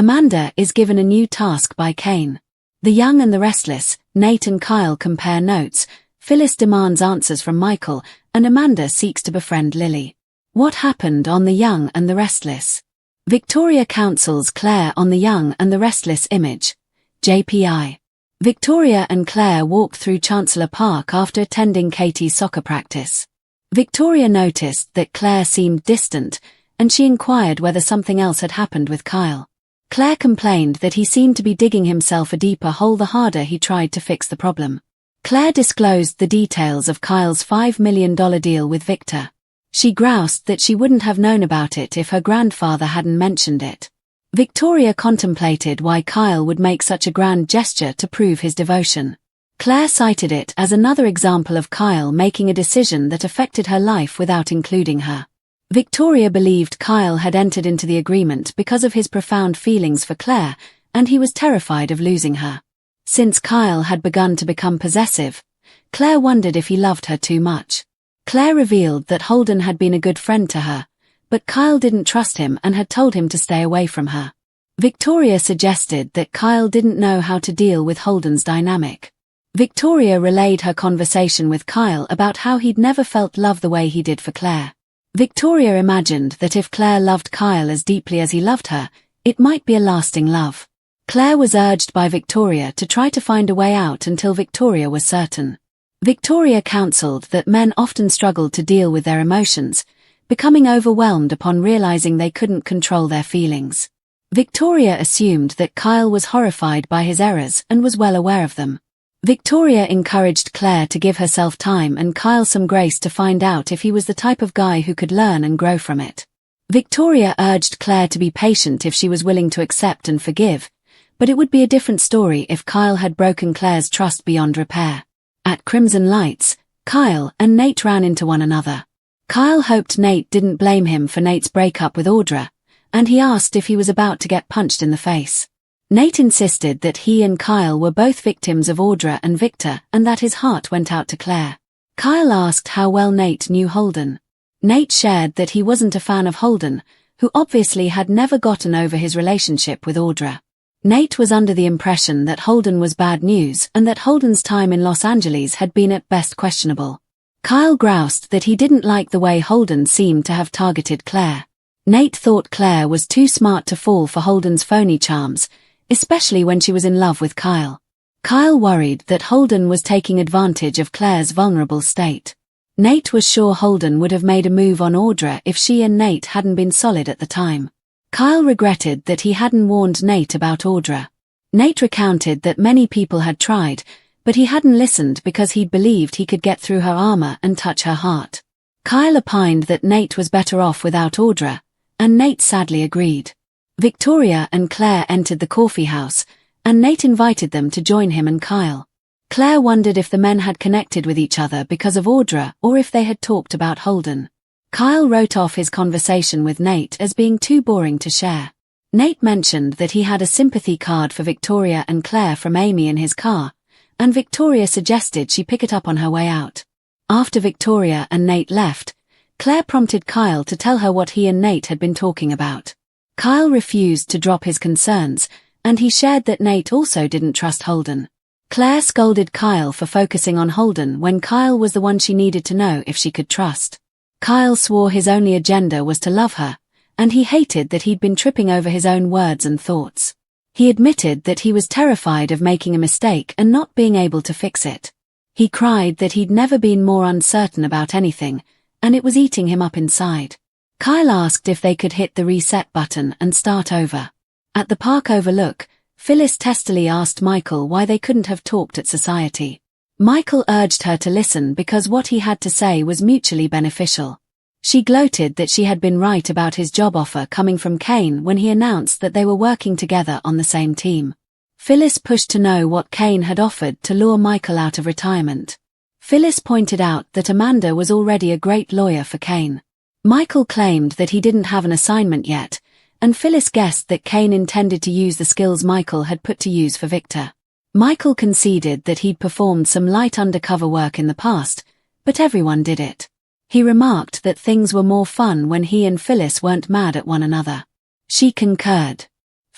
Amanda is given a new task by Kane. The Young and the Restless, Nate and Kyle compare notes, Phyllis demands answers from Michael, and Amanda seeks to befriend Lily. What happened on The Young and the Restless? Victoria counsels Claire on The Young and the Restless image. JPI. Victoria and Claire walked through Chancellor Park after attending Katie's soccer practice. Victoria noticed that Claire seemed distant, and she inquired whether something else had happened with Kyle. Claire complained that he seemed to be digging himself a deeper hole the harder he tried to fix the problem. Claire disclosed the details of Kyle's $5 million deal with Victor. She groused that she wouldn't have known about it if her grandfather hadn't mentioned it. Victoria contemplated why Kyle would make such a grand gesture to prove his devotion. Claire cited it as another example of Kyle making a decision that affected her life without including her. Victoria believed Kyle had entered into the agreement because of his profound feelings for Claire, and he was terrified of losing her. Since Kyle had begun to become possessive, Claire wondered if he loved her too much. Claire revealed that Holden had been a good friend to her, but Kyle didn't trust him and had told him to stay away from her. Victoria suggested that Kyle didn't know how to deal with Holden's dynamic. Victoria relayed her conversation with Kyle about how he'd never felt love the way he did for Claire. Victoria imagined that if Claire loved Kyle as deeply as he loved her, it might be a lasting love. Claire was urged by Victoria to try to find a way out until Victoria was certain. Victoria counseled that men often struggled to deal with their emotions, becoming overwhelmed upon realizing they couldn't control their feelings. Victoria assumed that Kyle was horrified by his errors and was well aware of them. Victoria encouraged Claire to give herself time and Kyle some grace to find out if he was the type of guy who could learn and grow from it. Victoria urged Claire to be patient if she was willing to accept and forgive, but it would be a different story if Kyle had broken Claire's trust beyond repair. At Crimson Lights, Kyle and Nate ran into one another. Kyle hoped Nate didn't blame him for Nate's breakup with Audra, and he asked if he was about to get punched in the face. Nate insisted that he and Kyle were both victims of Audra and Victor and that his heart went out to Claire. Kyle asked how well Nate knew Holden. Nate shared that he wasn't a fan of Holden, who obviously had never gotten over his relationship with Audra. Nate was under the impression that Holden was bad news and that Holden's time in Los Angeles had been at best questionable. Kyle groused that he didn't like the way Holden seemed to have targeted Claire. Nate thought Claire was too smart to fall for Holden's phony charms, especially when she was in love with Kyle. Kyle worried that Holden was taking advantage of Claire's vulnerable state. Nate was sure Holden would have made a move on Audra if she and Nate hadn't been solid at the time. Kyle regretted that he hadn't warned Nate about Audra. Nate recounted that many people had tried, but he hadn't listened because he believed he could get through her armor and touch her heart. Kyle opined that Nate was better off without Audra, and Nate sadly agreed. Victoria and Claire entered the coffee house, and Nate invited them to join him and Kyle. Claire wondered if the men had connected with each other because of Audra or if they had talked about Holden. Kyle wrote off his conversation with Nate as being too boring to share. Nate mentioned that he had a sympathy card for Victoria and Claire from Amy in his car, and Victoria suggested she pick it up on her way out. After Victoria and Nate left, Claire prompted Kyle to tell her what he and Nate had been talking about. Kyle refused to drop his concerns, and he shared that Nate also didn't trust Holden. Claire scolded Kyle for focusing on Holden when Kyle was the one she needed to know if she could trust. Kyle swore his only agenda was to love her, and he hated that he'd been tripping over his own words and thoughts. He admitted that he was terrified of making a mistake and not being able to fix it. He cried that he'd never been more uncertain about anything, and it was eating him up inside. Kyle asked if they could hit the reset button and start over. At the park overlook, Phyllis testily asked Michael why they couldn't have talked at society. Michael urged her to listen because what he had to say was mutually beneficial. She gloated that she had been right about his job offer coming from Kane when he announced that they were working together on the same team. Phyllis pushed to know what Kane had offered to lure Michael out of retirement. Phyllis pointed out that Amanda was already a great lawyer for Kane. Michael claimed that he didn't have an assignment yet, and Phyllis guessed that Kane intended to use the skills Michael had put to use for Victor. Michael conceded that he'd performed some light undercover work in the past, but everyone did it. He remarked that things were more fun when he and Phyllis weren't mad at one another. She concurred.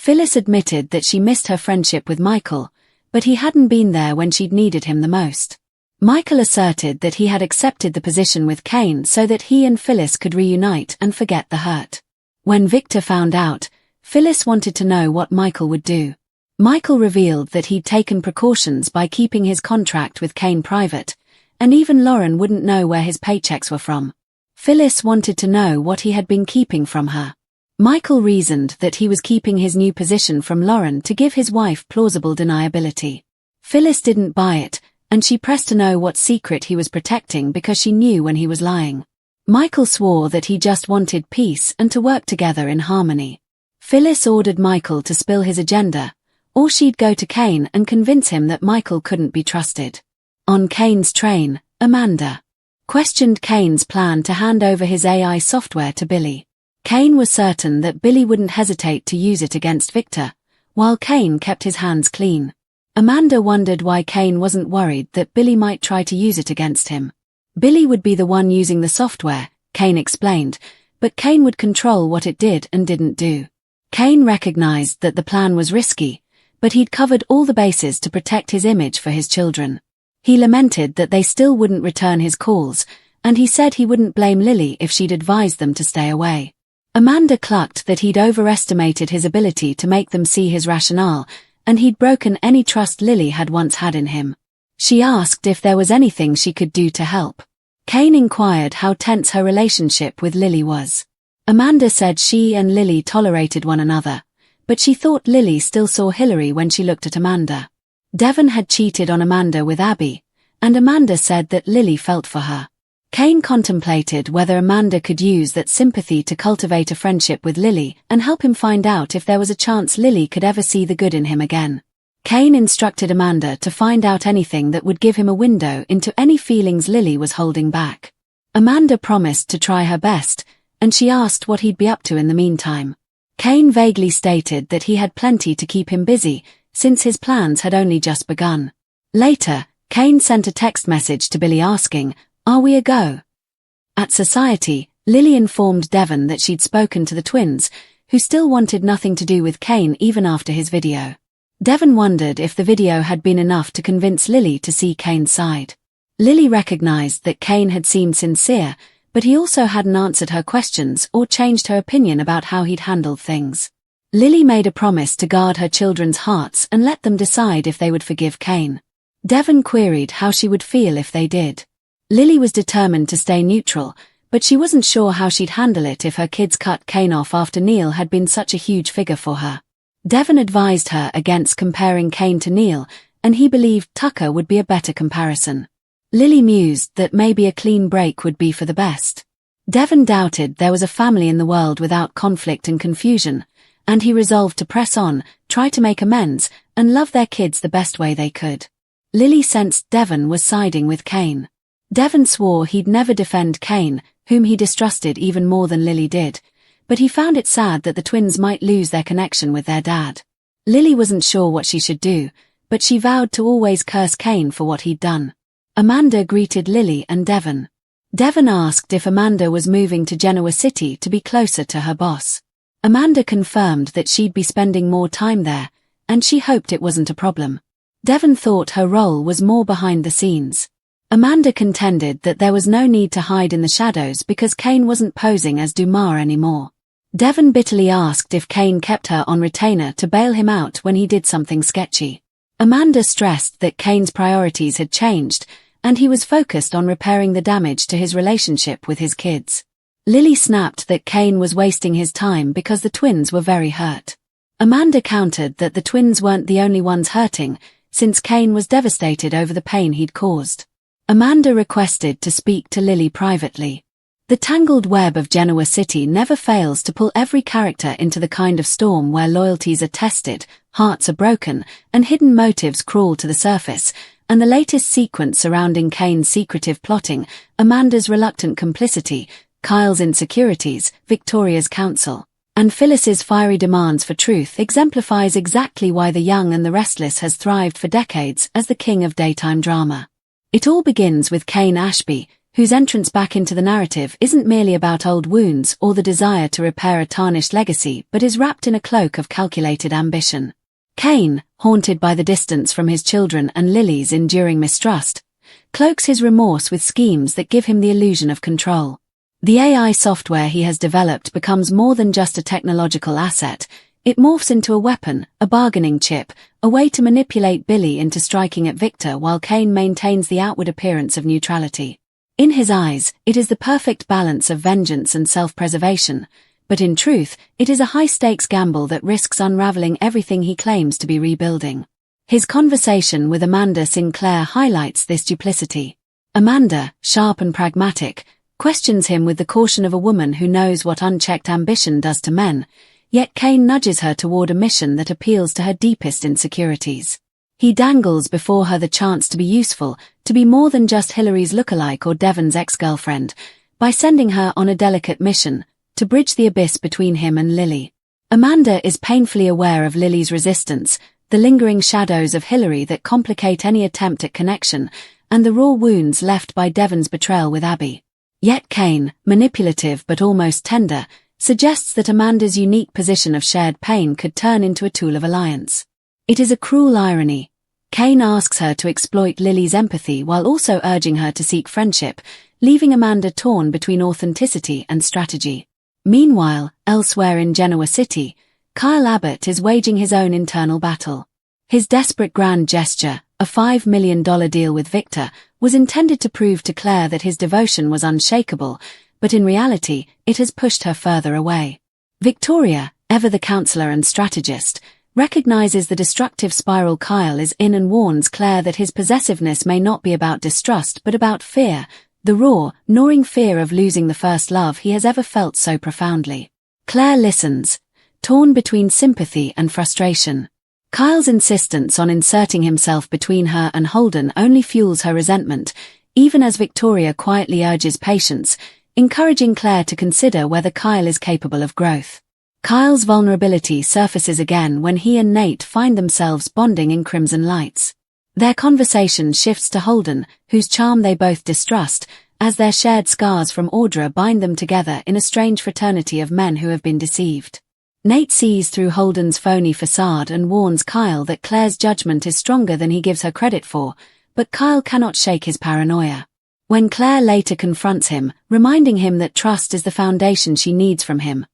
Phyllis admitted that she missed her friendship with Michael, but he hadn't been there when she'd needed him the most. Michael asserted that he had accepted the position with Kane so that he and Phyllis could reunite and forget the hurt. When Victor found out, Phyllis wanted to know what Michael would do. Michael revealed that he'd taken precautions by keeping his contract with Kane private, and even Lauren wouldn't know where his paychecks were from. Phyllis wanted to know what he had been keeping from her. Michael reasoned that he was keeping his new position from Lauren to give his wife plausible deniability. Phyllis didn't buy it, and she pressed to know what secret he was protecting because she knew when he was lying. Michael swore that he just wanted peace and to work together in harmony. Phyllis ordered Michael to spill his agenda, or she'd go to Kane and convince him that Michael couldn't be trusted. On Kane's train, Amanda questioned Kane's plan to hand over his AI software to Billy. Kane was certain that Billy wouldn't hesitate to use it against Victor, while Kane kept his hands clean. Amanda wondered why Kane wasn't worried that Billy might try to use it against him. Billy would be the one using the software, Kane explained, but Kane would control what it did and didn't do. Kane recognized that the plan was risky, but he'd covered all the bases to protect his image for his children. He lamented that they still wouldn't return his calls, and he said he wouldn't blame Lily if she'd advised them to stay away. Amanda clucked that he'd overestimated his ability to make them see his rationale, and he'd broken any trust Lily had once had in him. She asked if there was anything she could do to help. Kane inquired how tense her relationship with Lily was. Amanda said she and Lily tolerated one another, but she thought Lily still saw Hillary when she looked at Amanda. Devon had cheated on Amanda with Abby, and Amanda said that Lily felt for her. Kane contemplated whether Amanda could use that sympathy to cultivate a friendship with Lily and help him find out if there was a chance Lily could ever see the good in him again. Kane instructed Amanda to find out anything that would give him a window into any feelings Lily was holding back. Amanda promised to try her best, and she asked what he'd be up to in the meantime. Kane vaguely stated that he had plenty to keep him busy, since his plans had only just begun. Later, Kane sent a text message to Billy asking, "Are we a go?" At Society, Lily informed Devon that she'd spoken to the twins, who still wanted nothing to do with Kane even after his video. Devon wondered if the video had been enough to convince Lily to see Kane's side. Lily recognized that Kane had seemed sincere, but he also hadn't answered her questions or changed her opinion about how he'd handled things. Lily made a promise to guard her children's hearts and let them decide if they would forgive Kane. Devon queried how she would feel if they did. Lily was determined to stay neutral, but she wasn't sure how she'd handle it if her kids cut Kane off after Neil had been such a huge figure for her. Devon advised her against comparing Kane to Neil, and he believed Tucker would be a better comparison. Lily mused that maybe a clean break would be for the best. Devon doubted there was a family in the world without conflict and confusion, and he resolved to press on, try to make amends, and love their kids the best way they could. Lily sensed Devon was siding with Kane. Devon swore he'd never defend Kane, whom he distrusted even more than Lily did, but he found it sad that the twins might lose their connection with their dad. Lily wasn't sure what she should do, but she vowed to always curse Kane for what he'd done. Amanda greeted Lily and Devon. Devon asked if Amanda was moving to Genoa City to be closer to her boss. Amanda confirmed that she'd be spending more time there, and she hoped it wasn't a problem. Devon thought her role was more behind the scenes. Amanda contended that there was no need to hide in the shadows because Kane wasn't posing as Dumas anymore. Devon bitterly asked if Kane kept her on retainer to bail him out when he did something sketchy. Amanda stressed that Kane's priorities had changed, and he was focused on repairing the damage to his relationship with his kids. Lily snapped that Kane was wasting his time because the twins were very hurt. Amanda countered that the twins weren't the only ones hurting, since Kane was devastated over the pain he'd caused. Amanda requested to speak to Lily privately. The tangled web of Genoa City never fails to pull every character into the kind of storm where loyalties are tested, hearts are broken, and hidden motives crawl to the surface, and the latest sequence surrounding Kane's secretive plotting, Amanda's reluctant complicity, Kyle's insecurities, Victoria's counsel, and Phyllis's fiery demands for truth exemplifies exactly why The Young and the Restless has thrived for decades as the king of daytime drama. It all begins with Kane Ashby, whose entrance back into the narrative isn't merely about old wounds or the desire to repair a tarnished legacy but is wrapped in a cloak of calculated ambition. Cain, haunted by the distance from his children and Lily's enduring mistrust, cloaks his remorse with schemes that give him the illusion of control. The AI software he has developed becomes more than just a technological asset. It morphs into a weapon, a bargaining chip, a way to manipulate Billy into striking at Victor while Cain maintains the outward appearance of neutrality. In his eyes, it is the perfect balance of vengeance and self-preservation, but in truth, it is a high-stakes gamble that risks unraveling everything he claims to be rebuilding. His conversation with Amanda Sinclair highlights this duplicity. Amanda, sharp and pragmatic, questions him with the caution of a woman who knows what unchecked ambition does to men, yet Cain nudges her toward a mission that appeals to her deepest insecurities. He dangles before her the chance to be useful, to be more than just Hillary's lookalike or Devon's ex-girlfriend, by sending her on a delicate mission, to bridge the abyss between him and Lily. Amanda is painfully aware of Lily's resistance, the lingering shadows of Hillary that complicate any attempt at connection, and the raw wounds left by Devon's betrayal with Abby. Yet Cain, manipulative but almost tender, suggests that Amanda's unique position of shared pain could turn into a tool of alliance. It is a cruel irony. Cain asks her to exploit Lily's empathy while also urging her to seek friendship, leaving Amanda torn between authenticity and strategy. Meanwhile, elsewhere in Genoa City, Kyle Abbott is waging his own internal battle. His desperate grand gesture, a $5 million deal with Victor, was intended to prove to Claire that his devotion was unshakable, but in reality, it has pushed her further away. Victoria, ever the counselor and strategist, recognizes the destructive spiral Kyle is in and warns Claire that his possessiveness may not be about distrust but about fear, the raw, gnawing fear of losing the first love he has ever felt so profoundly. Claire listens, torn between sympathy and frustration. Kyle's insistence on inserting himself between her and Holden only fuels her resentment, even as Victoria quietly urges patience, encouraging Claire to consider whether Kyle is capable of growth. Kyle's vulnerability surfaces again when he and Nate find themselves bonding in Crimson Lights. Their conversation shifts to Holden, whose charm they both distrust, as their shared scars from Audra bind them together in a strange fraternity of men who have been deceived. Nate sees through Holden's phony facade and warns Kyle that Claire's judgment is stronger than he gives her credit for, but Kyle cannot shake his paranoia. When Claire later confronts him, reminding him that trust is the foundation she needs from him,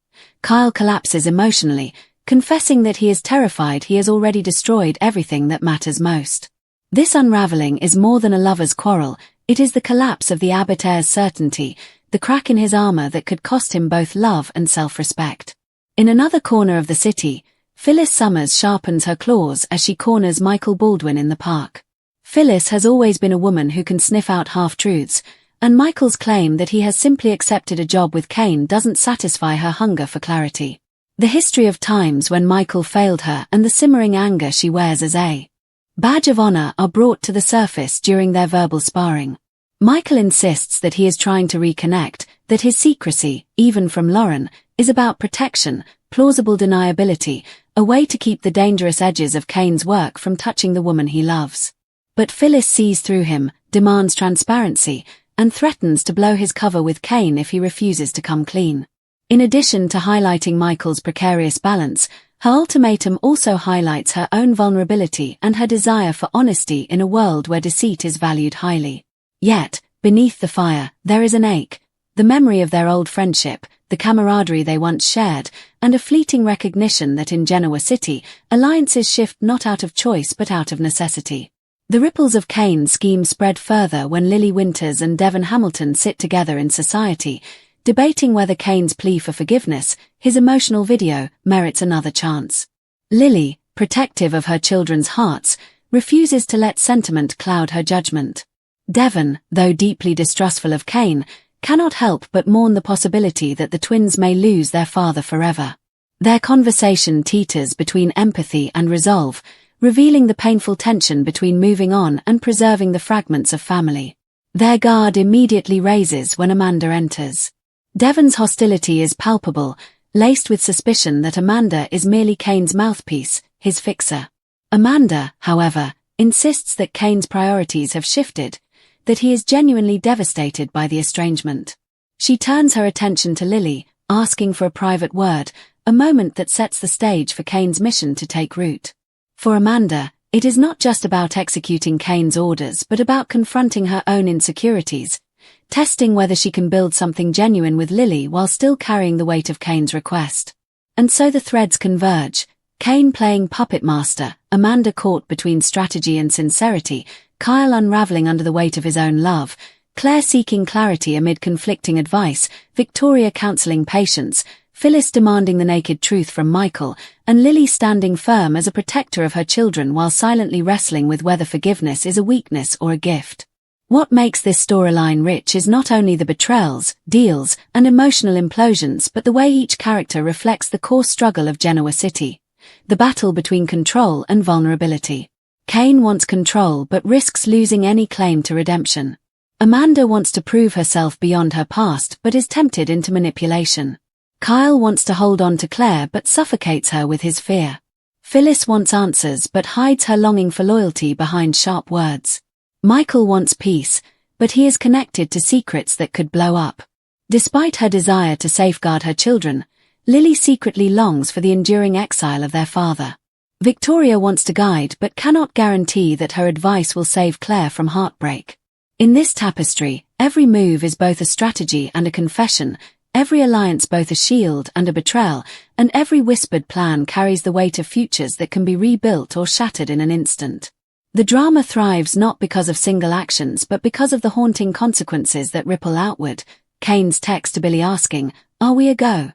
Kyle collapses emotionally, confessing that he is terrified he has already destroyed everything that matters most. This unraveling is more than a lover's quarrel, it is the collapse of the Abbott heir's certainty, the crack in his armor that could cost him both love and self-respect. In another corner of the city, Phyllis Summers sharpens her claws as she corners Michael Baldwin in the park. Phyllis has always been a woman who can sniff out half-truths, and Michael's claim that he has simply accepted a job with Cain doesn't satisfy her hunger for clarity. The history of times when Michael failed her and the simmering anger she wears as a badge of honor are brought to the surface during their verbal sparring. Michael insists that he is trying to reconnect, that his secrecy, even from Lauren, is about protection, plausible deniability, a way to keep the dangerous edges of Cain's work from touching the woman he loves. But Phyllis sees through him, demands transparency, and threatens to blow his cover with Cain if he refuses to come clean. In addition to highlighting Michael's precarious balance, her ultimatum also highlights her own vulnerability and her desire for honesty in a world where deceit is valued highly. Yet, beneath the fire, there is an ache, the memory of their old friendship, the camaraderie they once shared, and a fleeting recognition that in Genoa City, alliances shift not out of choice but out of necessity. The ripples of Cain's scheme spread further when Lily Winters and Devon Hamilton sit together in society, debating whether Cain's plea for forgiveness, his emotional video, merits another chance. Lily, protective of her children's hearts, refuses to let sentiment cloud her judgment. Devon, though deeply distrustful of Cain, cannot help but mourn the possibility that the twins may lose their father forever. Their conversation teeters between empathy and resolve, revealing the painful tension between moving on and preserving the fragments of family. Their guard immediately raises when Amanda enters. Devon's hostility is palpable, laced with suspicion that Amanda is merely Cain's mouthpiece, his fixer. Amanda, however, insists that Cain's priorities have shifted, that he is genuinely devastated by the estrangement. She turns her attention to Lily, asking for a private word, a moment that sets the stage for Kane's mission to take root. For Amanda, it is not just about executing Kane's orders but about confronting her own insecurities, testing whether she can build something genuine with Lily while still carrying the weight of Kane's request. And so the threads converge, Kane playing puppet master, Amanda caught between strategy and sincerity, Kyle unraveling under the weight of his own love, Claire seeking clarity amid conflicting advice, Victoria counseling patience, Phyllis demanding the naked truth from Michael, and Lily standing firm as a protector of her children while silently wrestling with whether forgiveness is a weakness or a gift. What makes this storyline rich is not only the betrayals, deals, and emotional implosions but the way each character reflects the core struggle of Genoa City, the battle between control and vulnerability. Kane wants control but risks losing any claim to redemption. Amanda wants to prove herself beyond her past but is tempted into manipulation. Kyle wants to hold on to Claire but suffocates her with his fear. Phyllis wants answers but hides her longing for loyalty behind sharp words. Michael wants peace, but he is connected to secrets that could blow up. Despite her desire to safeguard her children, Lily secretly longs for the enduring exile of their father. Victoria wants to guide but cannot guarantee that her advice will save Claire from heartbreak. In this tapestry, every move is both a strategy and a confession, every alliance both a shield and a betrayal, and every whispered plan carries the weight of futures that can be rebuilt or shattered in an instant. The drama thrives not because of single actions but because of the haunting consequences that ripple outward. Kane's text to Billy asking, "Are we a go?"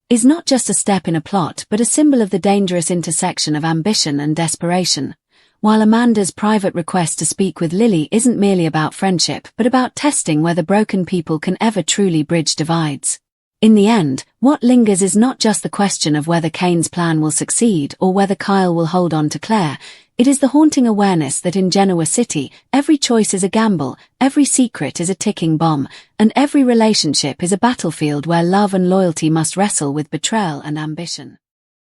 is not just a step in a plot but a symbol of the dangerous intersection of ambition and desperation. While Amanda's private request to speak with Lily isn't merely about friendship but about testing whether broken people can ever truly bridge divides. In the end, what lingers is not just the question of whether Kane's plan will succeed or whether Kyle will hold on to Claire. It is the haunting awareness that in Genoa City, every choice is a gamble, every secret is a ticking bomb, and every relationship is a battlefield where love and loyalty must wrestle with betrayal and ambition.